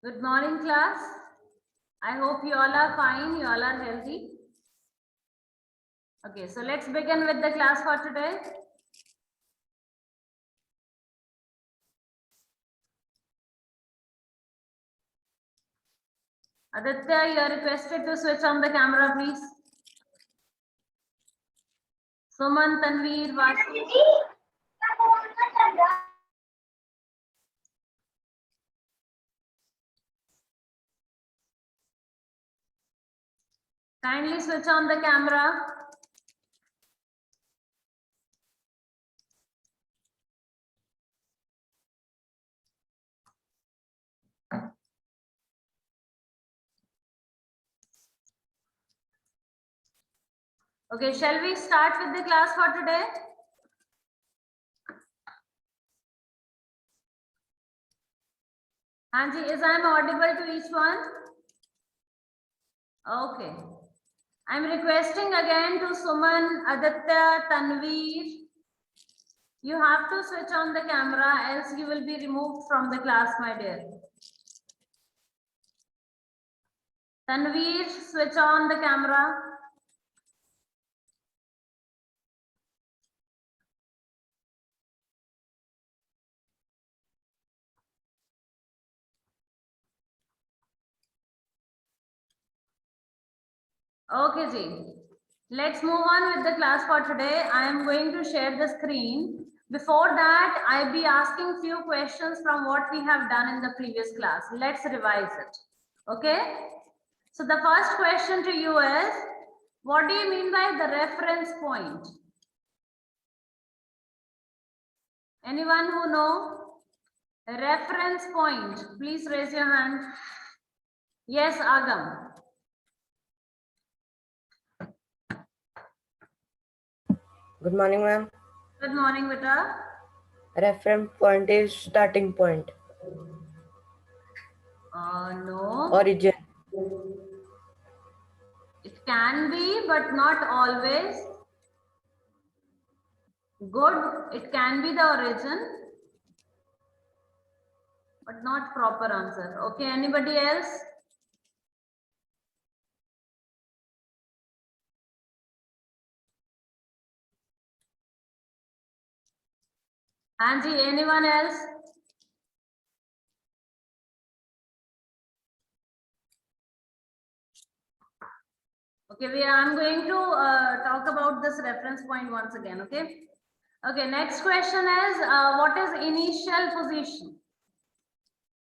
Good morning, class. I hope you all are fine, you all are healthy. Okay, so let's begin with the class for today. Aditya, you are requested to switch on the camera, please. Suman, Tanveer, Vasu. Kindly switch on the camera. Okay, shall we start with the class for today? Anji, is I am audible to each one? Okay. I am requesting again to Suman, Aditya, Tanveer. You have to switch on the camera, else you will be removed from the class, my dear. Tanveer, switch on the camera. Okay, Ji. Let's move on with the class for today. I am going to share the screen. Before that, I'll be asking few questions from what we have done in the previous class. Let's revise it. Okay? So the first question to you is, what do you mean by the reference point? Anyone who know? Reference point. Please raise your hand. Yes, Agam. Good morning, ma'am. Good morning, beta. Reference point is starting point. No. Origin. It can be, but not always. Good. It can be the origin, but not proper answer. Okay, anybody else? Angie, anyone else? Okay, I'm going to talk about this reference point once again, okay? Okay, next question is, what is initial position?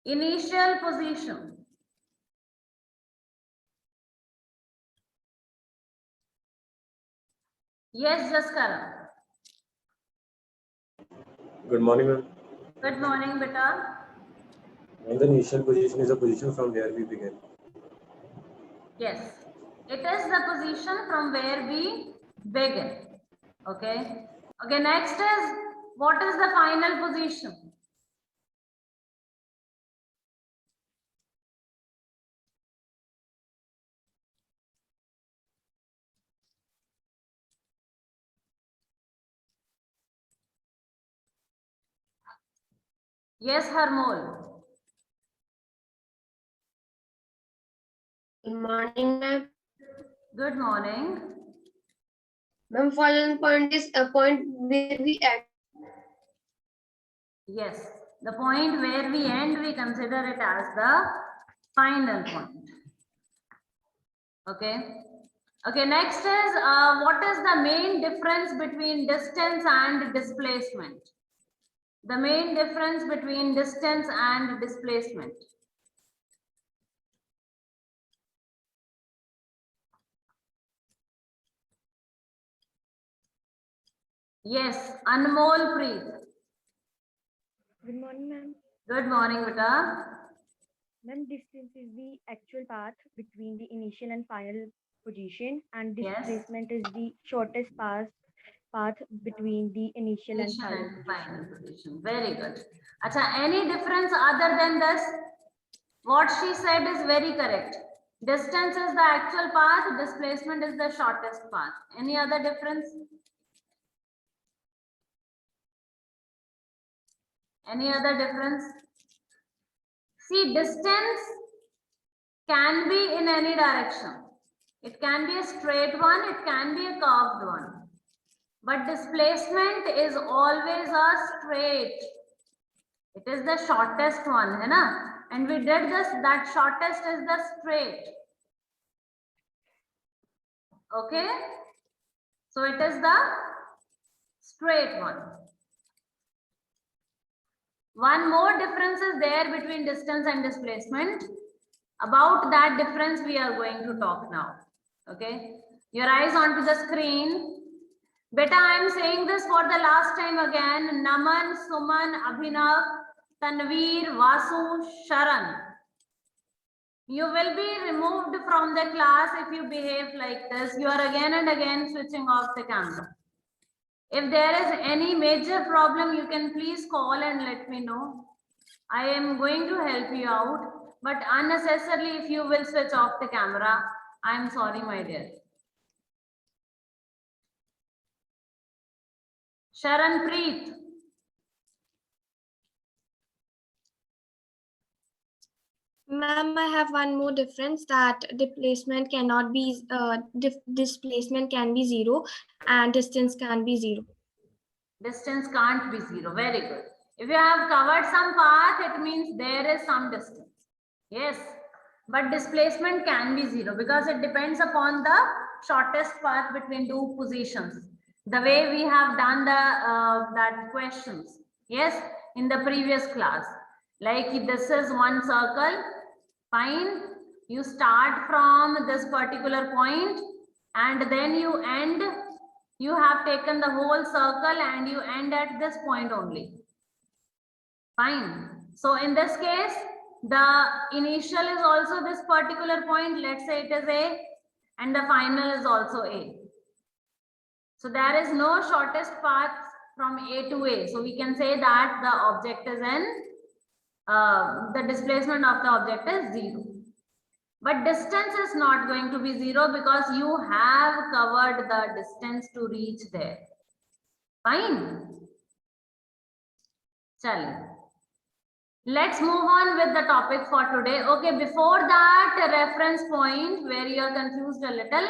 Initial position. Yes, Jaskara. Good morning, ma'am. Good morning, beta. And the initial position is a position from where we begin. Yes, it is the position from where we begin. Okay. Okay, next is, what is the final position? Yes, Harmol. Good morning, ma'am. Good morning. Ma'am, final point is a point where we act. Yes, the point where we end, we consider it as the final point. Okay. Okay, next is, what is the main difference between distance and displacement? The main difference between distance and displacement. Yes, Anmol Preet. Good morning, ma'am. Good morning, beta. Ma'am, distance is the actual path between the initial and final position, and Yes. displacement is the shortest path between the initial and Initial final and position. final position. Very good. Acha, any difference other than this? What she said is very correct. Distance is the actual path, displacement is the shortest path. Any other difference? Any other difference? See, distance can be in any direction. It can be a straight one, it can be a curved one. But displacement is always a straight. It is the shortest one, है ना? And we did this, that shortest is the straight. Okay? So it is the straight one. One more difference is there between distance and displacement. About that difference we are going to talk now. Okay? Your eyes onto the screen. Beta, I am saying this for the last time again. Naman, Suman, Abhinav, Tanveer, Vasu, Sharan. You will be removed from the class if you behave like this. You are again and again switching off the camera. If there is any major problem, you can please call and let me know. I am going to help you out. But unnecessarily, if you will switch off the camera, I am sorry, my dear. Sharan Preet. Ma'am, I have one more difference that displacement cannot be displacement can be 0 and distance can be 0. Distance can't be 0. Very good. If you have covered some path, it means there is some distance. Yes, but displacement can be 0 because it depends upon the shortest path between two positions. The way we have done the that questions. Yes, in the previous class. Like this is one circle. Fine. You start from this particular point and then you end. You have taken the whole circle and you end at this point only. Fine. So in this case, the initial is also this particular point. Let's say it is A and the final is also A. So there is no shortest path from A to A. So we can say that the object is in, the displacement of the object is 0. But distance is not going to be 0 because you have covered the distance to reach there. Fine. Chalo. Let's move on with the topic for today. Okay, before that reference point where you are confused a little,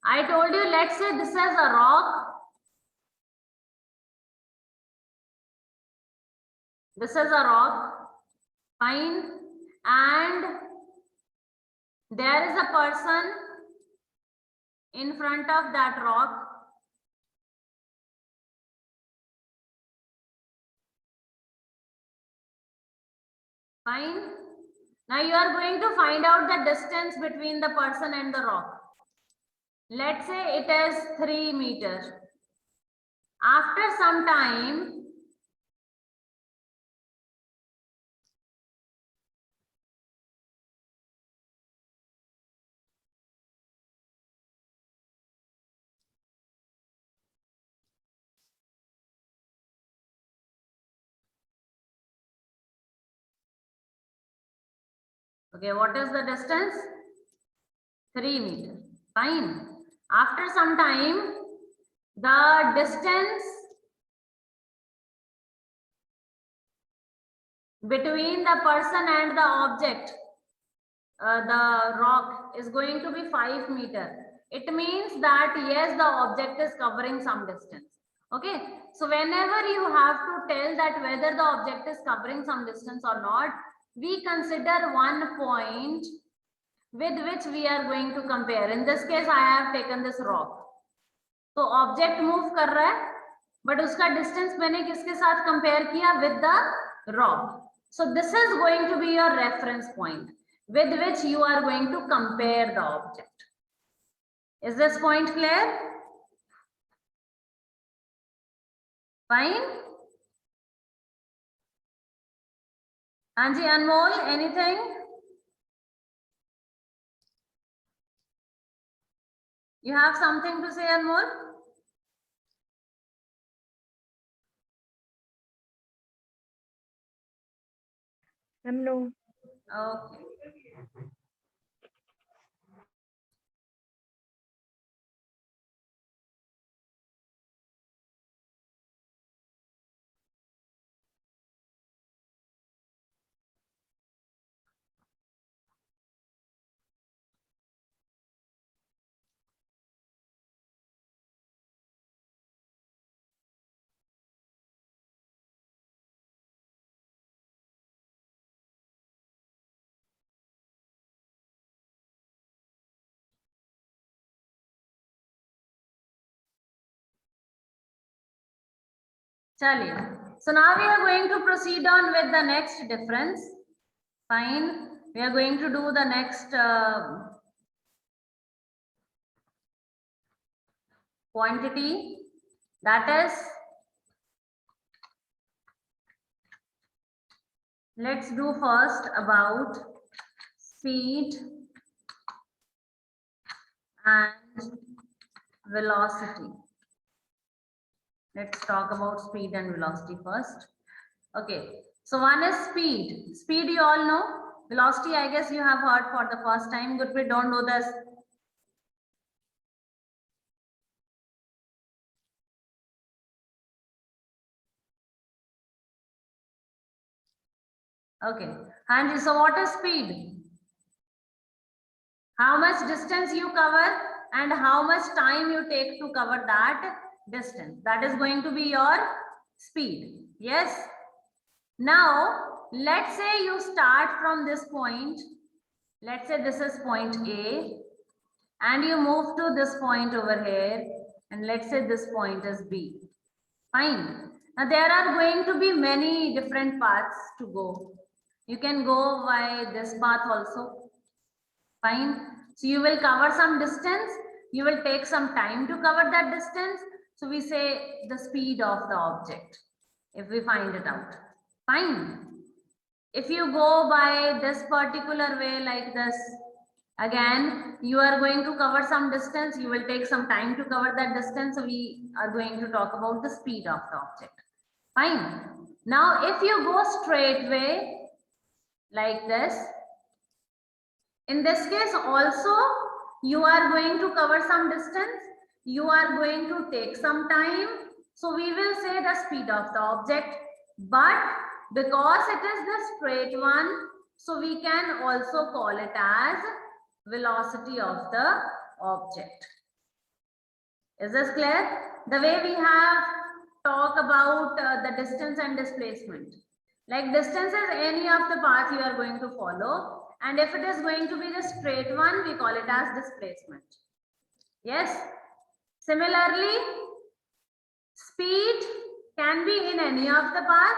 I told you, let's say this is a rock. This is a rock. Fine. And there is a person in front of that rock. Fine. Now you are going to find out the distance between the person and the rock. Let's say it is 3 meters. After some time, okay, what is the distance? 3 meters. Fine. After some time, the distance between the person and the object, the rock, is going to be 5 meters. It means that yes, the object is covering some distance. Okay. So whenever you have to tell that whether the object is covering some distance or not, we consider one point with which we are going to compare. In this case, I have taken this rock. So object move कर रहा है, but उसका distance मैंने किसके साथ compare किया? With the rock. So this is going to be your reference point with which you are going to compare the object. Is this point clear? Fine. Anji, Anmol, anything? You have something to say, Anmol? No. Okay. चलिए, so now we are going to proceed on with the next difference. Fine, we are going to do the next quantity, that is, let's do first about speed and velocity. Let's talk about speed and velocity first. Okay, so one is speed. Speed you all know. Velocity I guess you have heard for the first time. Gurpreet, don't know this. Okay, Hanji, so what is speed? How much distance you cover and how much time you take to cover that distance. That is going to be your speed. Yes. Now, let's say you start from this point. Let's say this is point A and you move to this point over here. And let's say this point is B. Fine. Now, there are going to be many different paths to go. You can go by this path also. Fine. So you will cover some distance. You will take some time to cover that distance. So we say the speed of the object, if we find it out. Fine. If you go by this particular way like this, again, you are going to cover some distance. You will take some time to cover that distance. So we are going to talk about the speed of the object. Fine. Now, if you go straight way like this, in this case also, you are going to cover some distance. You are going to take some time. So we will say the speed of the object. But because it is the straight one, so we can also call it as velocity of the object. Is this clear? The way we have talked about the distance and displacement. Like distance is any of the path you are going to follow. And if it is going to be the straight one, we call it as displacement. Yes. Similarly, speed can be in any of the path.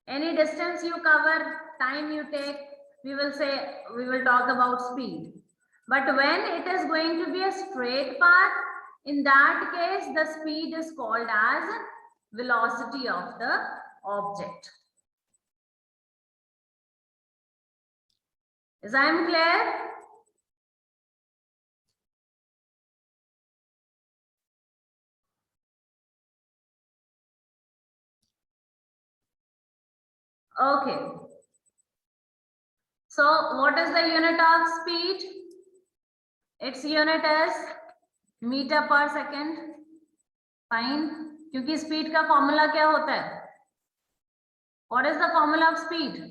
Any distance you cover, time you take, we will talk about speed. But when it is going to be a straight path, in that case, the speed is called as velocity of the object. Is I am clear? Okay. So what is the unit of speed? Its unit is meter per second. Fine. क्योंकि speed का formula क्या होता है? What is the formula of speed?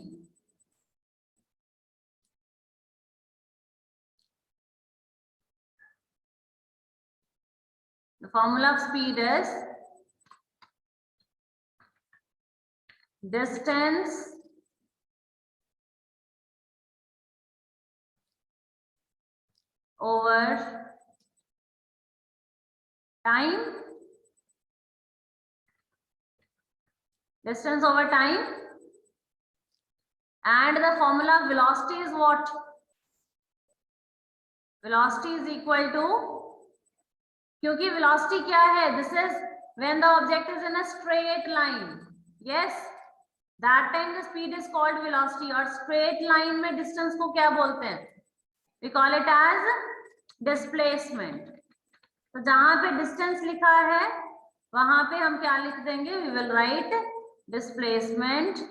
The formula of speed is distance over time. Distance over time. And the formula of velocity is what? Velocity is equal to, क्योंकि velocity क्या है? This is when the object is in a straight line. Yes. That time the speed is called velocity. और straight line में distance को क्या बोलते हैं? We call it as displacement. तो जहां पे distance लिखा है, वहां पे हम क्या लिख देंगे? We will write displacement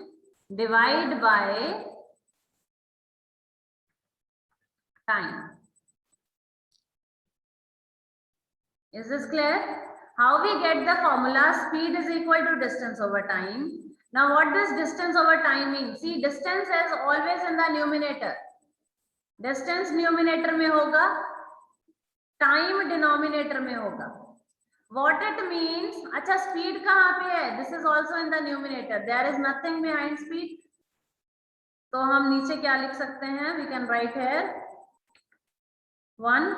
divide by time. Is this clear? How we get the formula? Speed is equal to distance over time. Now what does distance over time mean? See, distance is always in the numerator. Distance numerator में होगा, time denominator में होगा. What it means? अच्छा, speed कहाँ पे है? This is also in the numerator. There is nothing behind speed. तो हम नीचे क्या लिख सकते हैं? We can write here 1.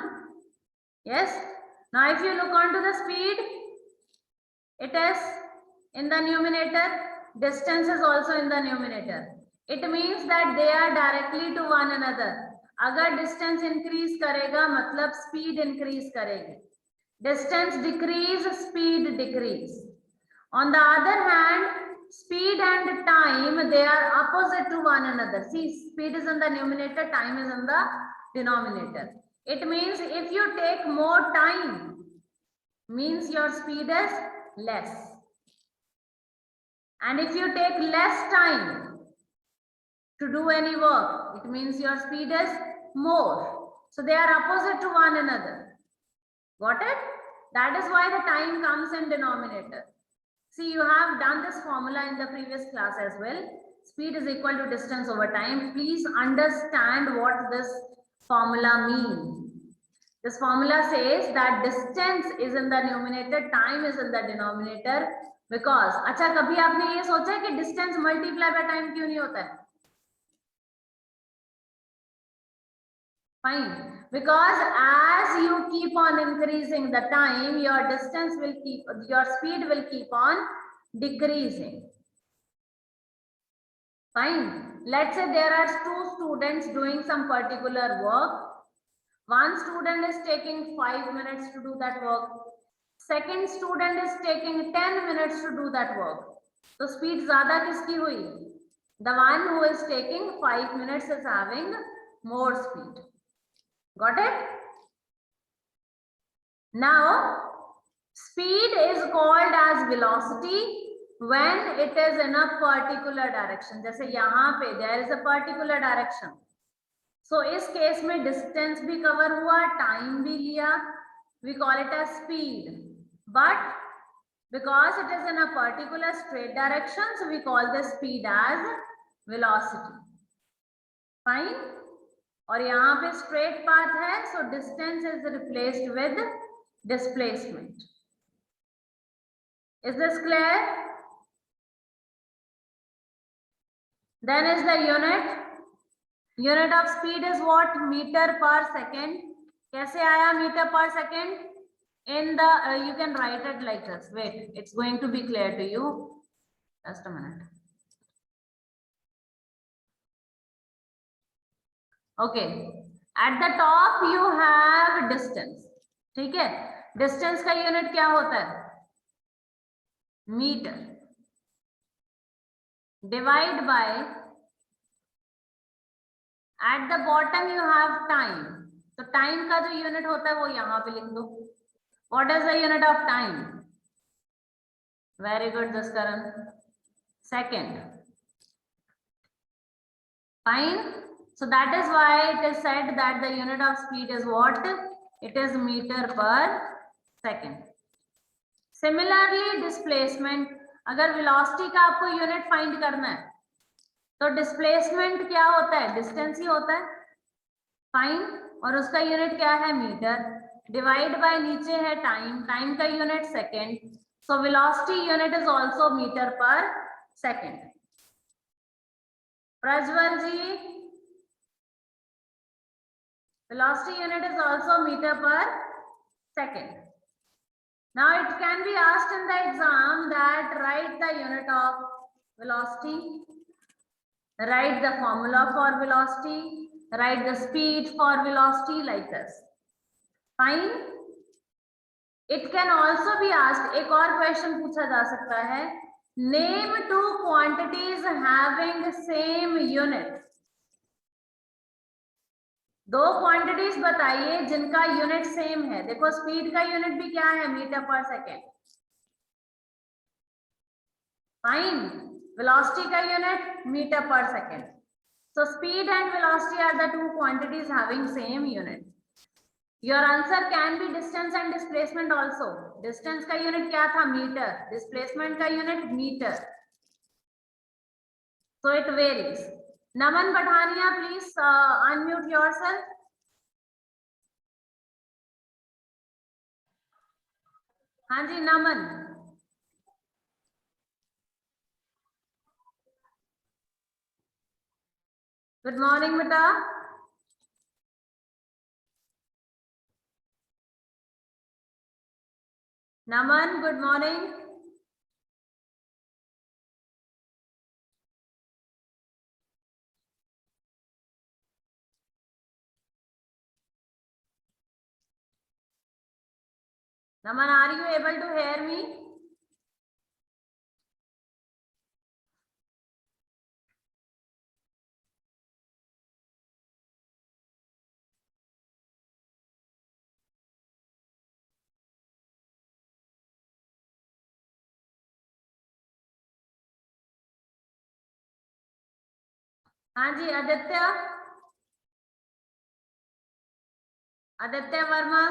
Yes. Now if you look onto the speed, it is in the numerator, distance is also in the numerator. It means that they are directly to one another. अगर distance increase करेगा मतलब speed increase करेगी. Distance decrease, speed decrease. On the other hand, speed and time, they are opposite to one another. See, speed is in the numerator, time is in the denominator. It means if you take more time, means your speed is less. And if you take less time to do any work, it means your speed is more. So they are opposite to one another. Got it? That is why the time comes in denominator. See, you have done this formula in the previous class as well. Speed is equal to distance over time. Please understand what this formula means. This formula says that distance is in the numerator, time is in the denominator. Because, अच्छा कभी आपने ये सोचा है कि distance multiply by time क्यों नहीं होता है? Fine. Because as you keep on increasing the time, your distance will keep, your speed will keep on decreasing. Fine. Let's say there are two students doing some particular work. One student is taking 5 minutes to do that work. Second student is taking 10 minutes to do that work. So speed ज़्यादा किसकी हुई? The one who is taking 5 minutes is having more speed. Got it? Now, speed is called as velocity when it is in a particular direction. जैसे यहाँ पे there is a particular direction. So इस case में distance भी cover हुआ, time भी लिया. We call it as speed. But because it is in a particular straight direction, so we call this speed as velocity. Fine? और यहाँ पे straight path है, so distance is replaced with displacement. Is this clear? Then is the unit. Unit of speed is what? Meter per second. कैसे आया meter per second? In the you can write it like this. Wait, it's going to be clear to you. Just a minute. Okay. At the top you have distance. ठीक है? Distance का unit क्या होता है? Meter. Divide by. At the bottom you have time. तो time का जो unit होता है वो यहाँ पे लिख दो. What is the unit of time? Very good, Jaskaran. Second. Fine. So that is why it is said that the unit of speed is what? It is meter per second. Similarly, displacement. अगर velocity का आपको unit find करना है, तो displacement क्या होता है? Distance ही होता है. Fine. और उसका unit क्या है? Meter. Divide by नीचे है time. Time का unit second. So velocity unit is also meter per second. Prajwal ji, velocity unit is also meter per second. Now it can be asked in the exam that write the unit of velocity, write the formula for velocity, write the speed for velocity like this. Fine. It can also be asked, एक और question पूछा जा सकता है, name two quantities having same unit. दो quantities बताइए जिनका unit same है. देखो speed का unit भी क्या है? मीटर पर सेकेंड. Fine. Velocity का unit मीटर पर second. So speed and velocity are the two quantities having same unit. Your answer can be distance and displacement also. Distance का unit क्या था? मीटर. Displacement का unit metre. So it varies. Naman Badhania, please unmute yourself. हाँ जी नमन. Good morning बेटा. Naman, good morning. Naman, are you able to hear me? हाँ जी, Aditya, Aditya Verma.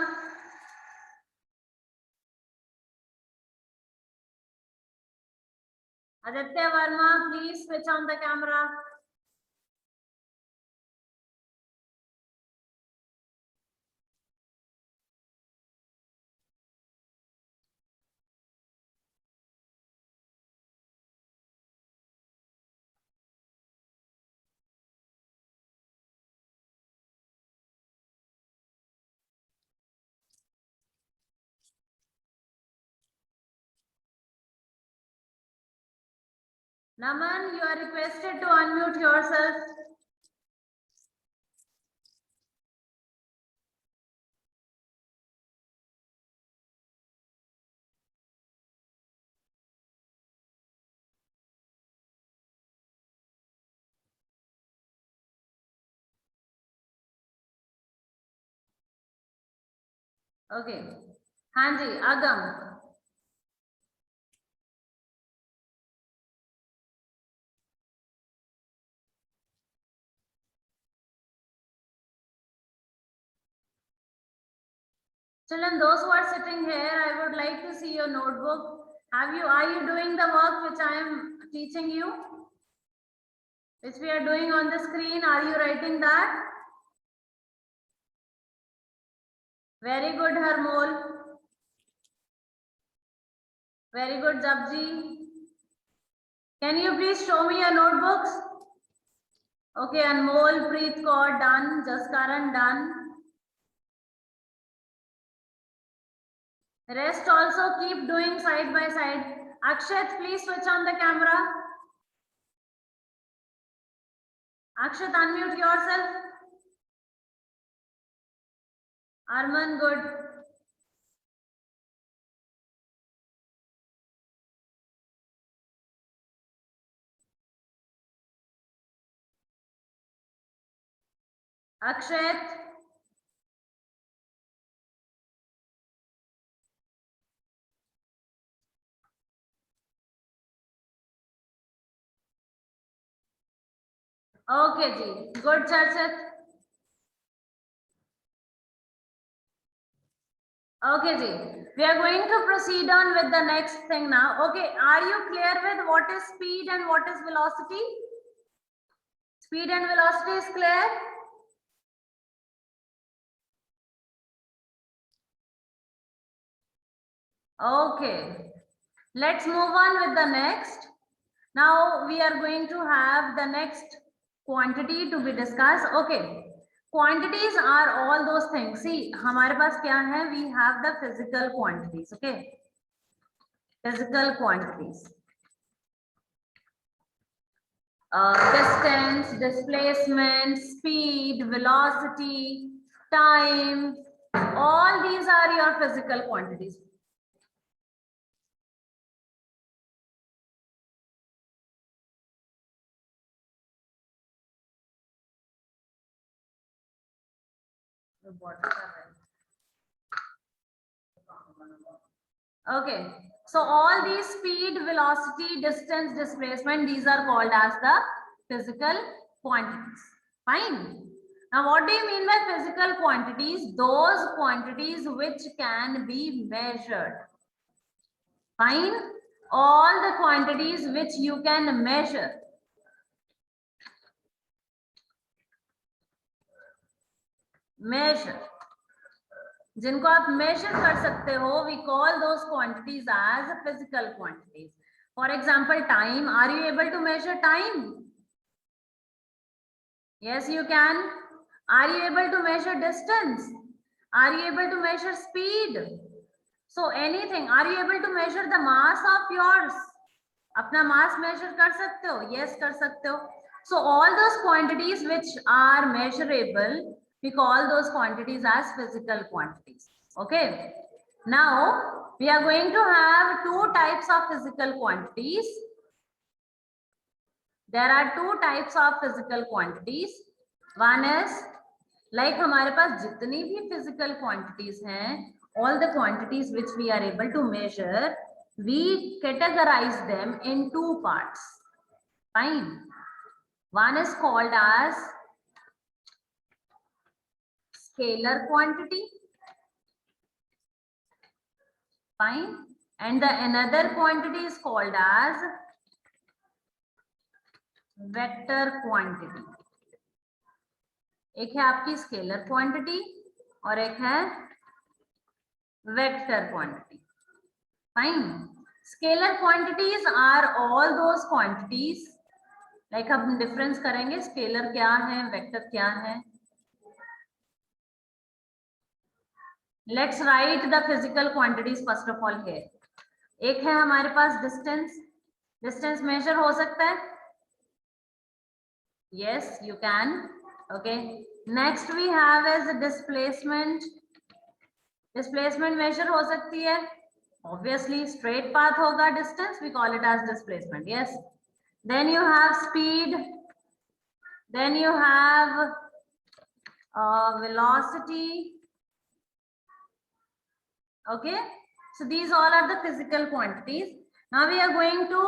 Aditya Verma, please switch on the camera. Naman, you are requested to unmute yourself. Okay. हाँ जी, Agam. Children, those who are sitting here, I would like to see your notebook. Are you doing the work which I am teaching you? Which we are doing on the screen, are you writing that? Very good, Harmol. Very good, Japji. Can you please show me your notebooks? Okay, Anmol, Preet Kaur, done. Jaskaran, done. Rest also keep doing side by side. Akshat, please switch on the camera. Akshat, unmute yourself. Arman, good. Akshat. Okay, ji. Good, Charchit. Okay, ji. We are going to proceed on with the next thing now. Okay, are you clear with what is speed and what is velocity? Speed and velocity is clear? Okay. Let's move on with the next. Now we are going to have the next quantity to be discussed. Okay. Quantities are all those things. See, हमारे पास क्या है? We have the physical quantities. Okay. Physical quantities. Distance, displacement, speed, velocity, time. All these are your physical quantities. Okay, so all these speed, velocity, distance, displacement, these are called as the physical quantities. Fine. Now, what do you mean by physical quantities? Those quantities which can be measured. Fine. All the quantities which you can measure. Measure. जिनको आप measure कर सकते हो, we call those quantities as physical quantities. For example, time. Are you able to measure time? Yes, you can. Are you able to measure distance? Are you able to measure speed? So anything. Are you able to measure the mass of yours? अपना mass measure कर सकते हो? Yes, कर सकते हो. So all those quantities which are measurable, we call those quantities as physical quantities. Okay. Now we are going to have two types of physical quantities. There are two types of physical quantities. One is like हमारे पास जितनी भी physical quantities हैं, all the quantities which we are able to measure, we categorize them in two parts. Fine. One is called as scalar quantity. Fine. And the another quantity is called as vector quantity. एक है आपकी scalar quantity और एक है vector quantity. Fine. Scalar quantities are all those quantities, like हम difference करेंगे scalar क्या है, वेक्टर क्या है. Let's write the physical quantities first of all here. एक है हमारे पास डिस्टेंस. डिस्टेंस मेजर हो सकता है. Yes you can. Okay, next we have is displacement. Displacement measure हो सकती है. Obviously straight path होगा distance, we call it as displacement. Yes. Then you have speed. Then you have velocity. Okay, so these all are the physical quantities. Now we are going to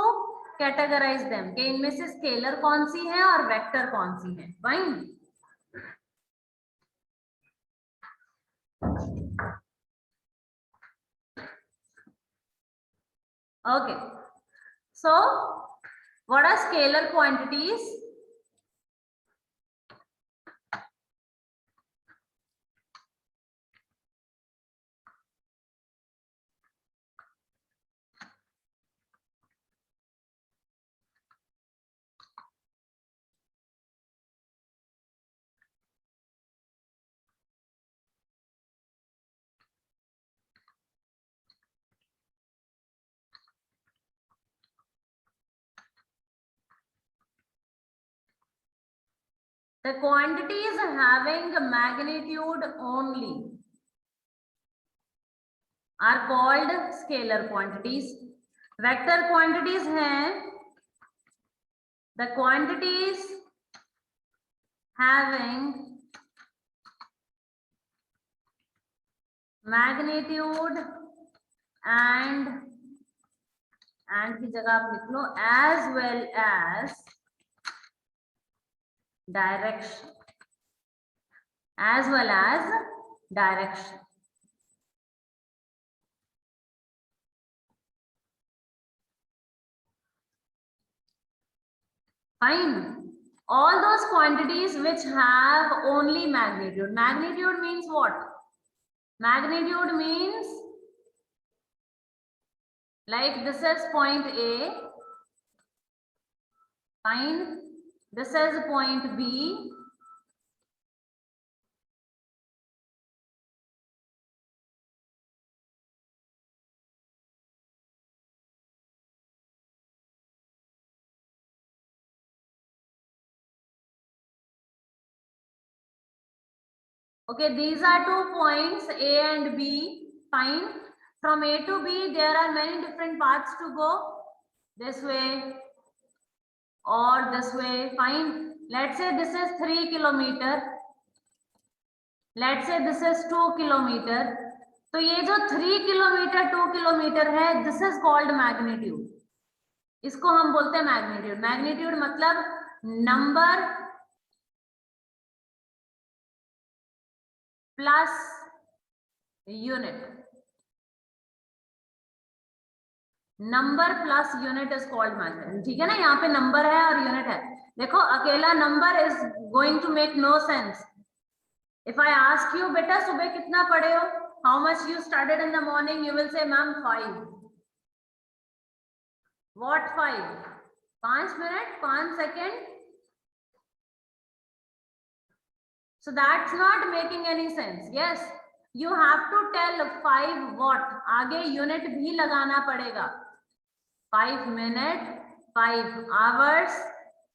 categorize them कि इनमें से scalar कौन सी है और vector कौन सी है. Fine. Okay, so what are scalar quantities? The quantities having magnitude only are called scalar quantities. Vector quantities हैं the quantities having magnitude and की जगह आप लिख लो as well as direction. As well as direction. Fine. All those quantities which have only magnitude. Magnitude means what? Magnitude means like this is point A. Fine. This is point B. Okay, these are 2 points A and B. Fine. From A to B, there are many different paths to go. This way or this way. Fine. Let's say this is 3 kilometer. Let's say this is 2 kilometer. तो ये जो 3 kilometre 2 kilometre है, this is called magnitude. इसको हम बोलते हैं magnitude. Magnitude मतलब number plus unit. Number plus unit is called magnitude. ठीक है ना, यहाँ पे नंबर है और यूनिट है. देखो अकेला number is going to make no sense. If I ask you बेटा सुबह कितना पढ़े हो, how much you started in the morning, you will say ma'am 5. What 5? 5 minute 5 second. So that's not making any sense. Yes, you have to tell 5 what. आगे unit भी लगाना पड़ेगा. 5 minutes, 5 hours,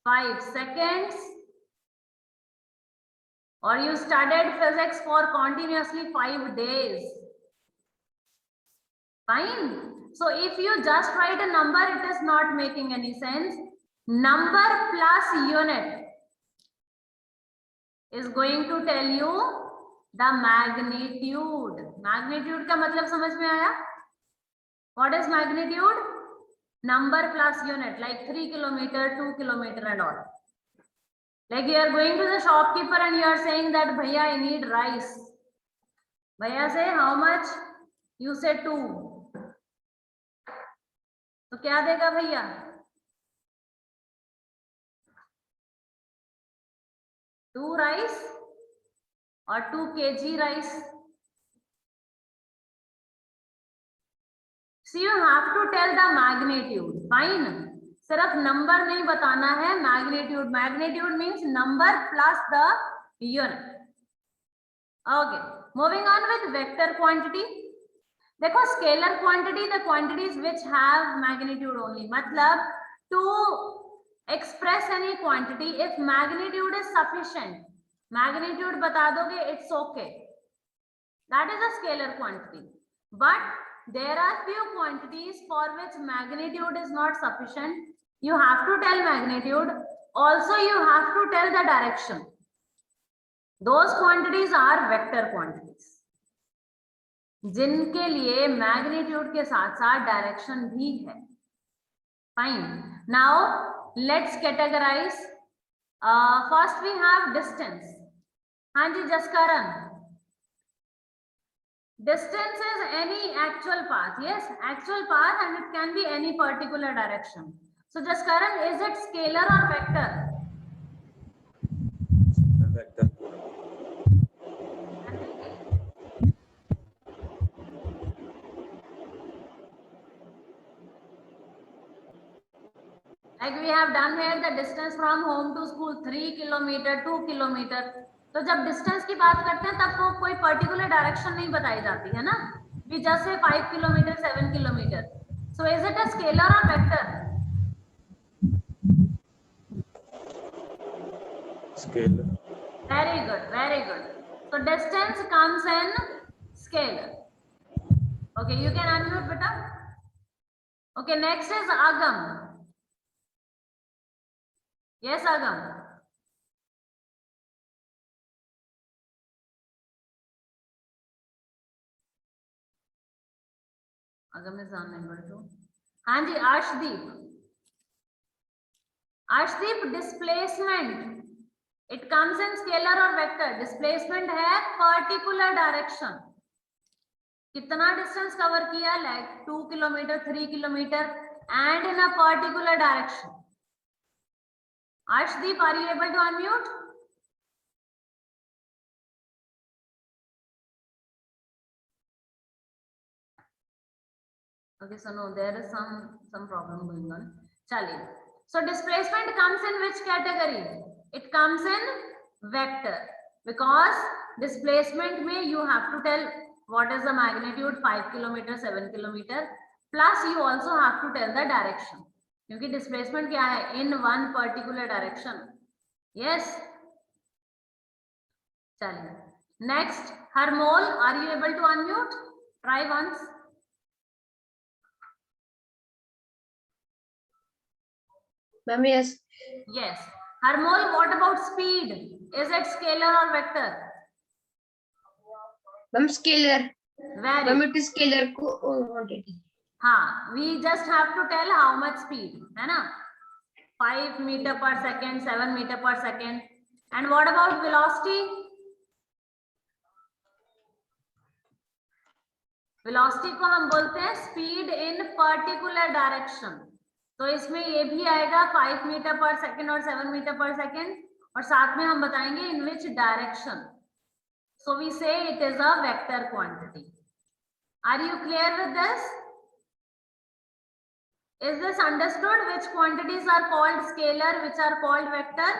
5 seconds. Or you studied physics for continuously 5 days. Fine. So if you just write a number, it is not making any sense. Number plus unit is going to tell you the magnitude. Magnitude का मतलब समझ में आया? What is magnitude? Number plus unit, like 3 kilometer, 2 kilometer and all. Like you are going to the shopkeeper and you are saying that bhaiya I need rice. Bhaiya say how much? You say 2. तो क्या देगा भैया? 2 rice or 2 kg rice. So you have to tell the magnitude. Fine. सिर्फ number नहीं बताना है, magnitude. Magnitude means number plus the unit. Okay, moving on with vector quantity. देखो scalar quantity, the quantities which have magnitude only. मतलब to express any quantity if magnitude is sufficient, magnitude बता दोगे, it's okay, that is a scalar quantity. But there are few quantities for which magnitude is not sufficient. You have to tell magnitude. Also, you have to tell the direction. Those quantities are vector quantities, जिनके लिए magnitude के साथ साथ direction भी है. Fine. Now let's categorize. First we have distance. हाँ जी Jaskaran. Distance is any actual path. Yes, actual path, and it can be any particular direction. So Jaskaran, is it scalar or vector? Vector. Like we have done here, the distance from home to school 3 kilometer, 2 kilometer. तो जब distance की बात करते हैं तब तो कोई particular direction नहीं बताई जाती है ना. We just say 5 kilometre, 7 kilometre. So is it a scalar और vector? Scalar. Very good, very good. So distance comes in scalar. Okay, you can unmute beta. Okay, next is Agam. Yes, Agam. Agam is unable to. हाँ जी आशदीप. आशदीप, displacement it comes in scalar or vector? Displacement है particular direction. कितना distance cover किया? Like 2 kilometer, 3 kilometer and in a particular direction. Ashdeep, are you able to unmute? Okay, so no, there is some problem going on. Chaliye. So displacement comes in which category? It comes in vector, because displacement में you have to tell what is the magnitude, 5 kilometer, 7 kilometer, plus you also have to tell the direction. क्योंकि displacement क्या है? In one particular direction. Yes. चलिए. Next, Harmol, are you able to unmute? Try once. Ma'am, yes. Yes. Harmol, what about speed? Is it scalar or vector? Ma'am, scalar. Very. Ma'am, it is scalar quantity. हाँ, we just have to tell how much speed, है ना? 5 meter per second, 7 meter per second. And what about velocity? Velocity को हम बोलते हैं speed in particular direction. तो इसमें ये भी आएगा 5 meter per second और 7 meter per second, और साथ में हम बताएंगे in which direction. So we say it is a vector quantity. Are you clear with this? Is this understood? Which quantities are called scalar, which are called vector?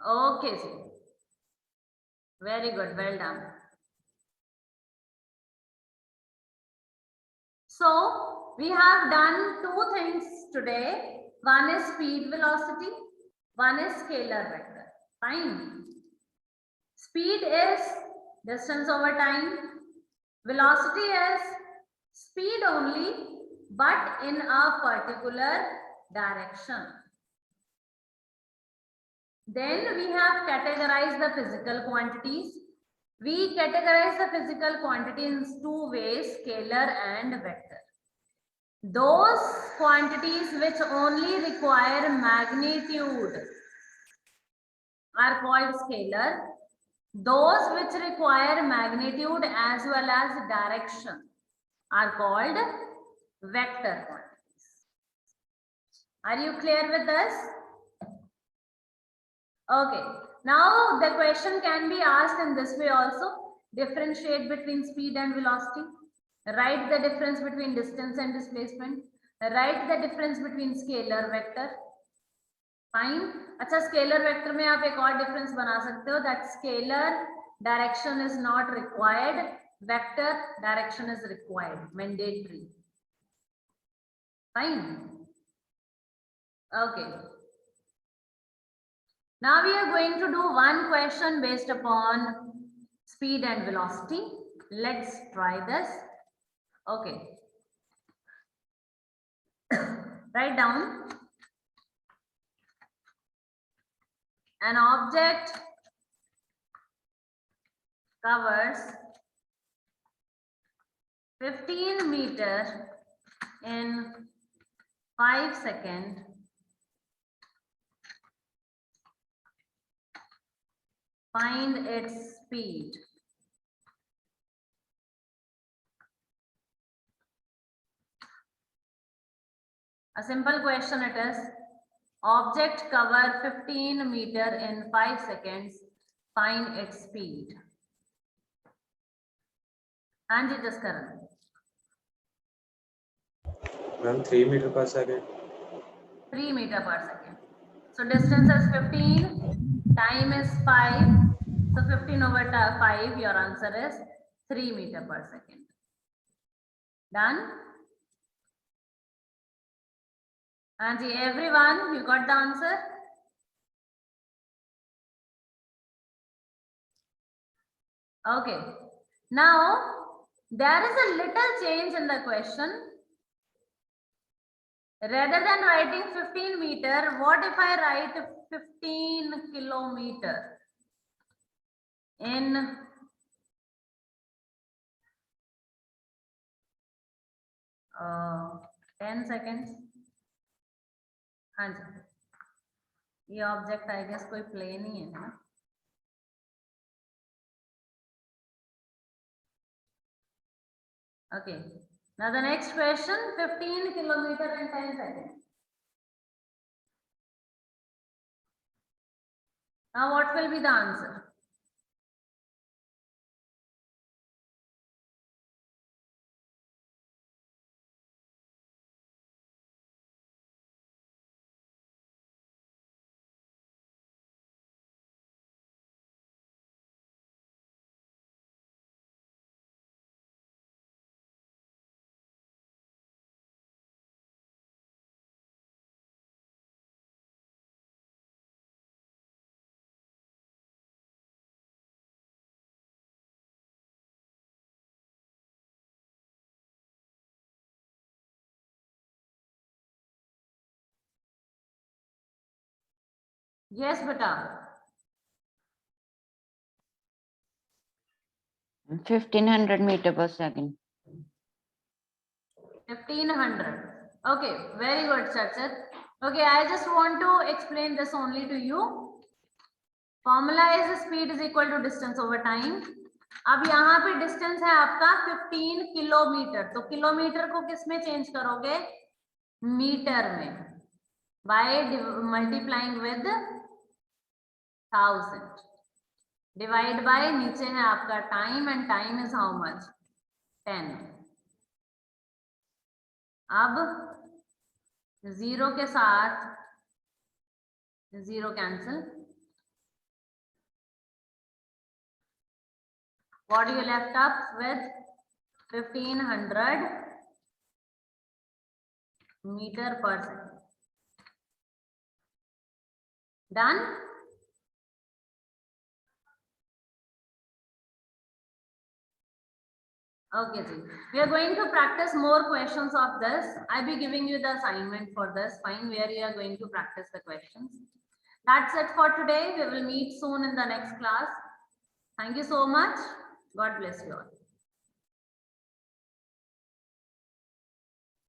Okay, sir. Very good. Well done. So we have done two things today. One is speed velocity, one is scalar vector. Fine. Speed is distance over time. Velocity is speed only, but in a particular direction. Then we have categorized the physical quantities. We categorize the physical quantity in two ways, scalar and vector. Those quantities which only require magnitude are called scalar. Those which require magnitude as well as direction are called vector quantities. Are you clear with this? Okay. Now the question can be asked in this way also. Differentiate between speed and velocity. Write the difference between distance and displacement. Write the difference between scalar vector. Fine. अच्छा, scalar vector में आप एक और difference बना सकते हो, that scalar direction is not required, vector direction is required, mandatory. Fine. Okay. Now we are going to do one question based upon speed and velocity. Let's try this. Okay. Write down. An object covers 15 meters in 5 seconds. Find its speed. A simple question it is. Object cover 15 meters in 5 seconds. Find its speed. हाँ जी Jaskaran. Ma'am, 3 meters per second. 3 meters per second. So distance is 15. Time is 5. So 15 over 5. Your answer is 3 meters per second. Done. हाँ जी, everyone, you got the answer? Okay. Now, there is a little change in the question. Rather than writing 15 meter, what if I write 15 kilometer in 10 seconds? हाँ जी, ये object I guess कोई plane ही है ना. Okay. Now the next question, 15 kilometer in 10 seconds. Now what will be the answer? Yes, beta. 1500 meters per second. 1500. Okay, very good, Chachit. Okay, I just want to explain this only to you. Formula is speed is equal to distance over time. अब यहाँ पे distance है आपका 15 kilometre, तो kilometre को किस में change करोगे? मीटर में, by multiplying with 1000, divide by नीचे है आपका time, and time is how much? 10. अब 0 के साथ 0 cancel. What you left up with? 1500 meter per second. Done? Okay, ji. We are going to practice more questions of this. I'll be giving you the assignment for this. Fine, where you are going to practice the questions. That's it for today. We will meet soon in the next class. Thank you so much. God bless you all.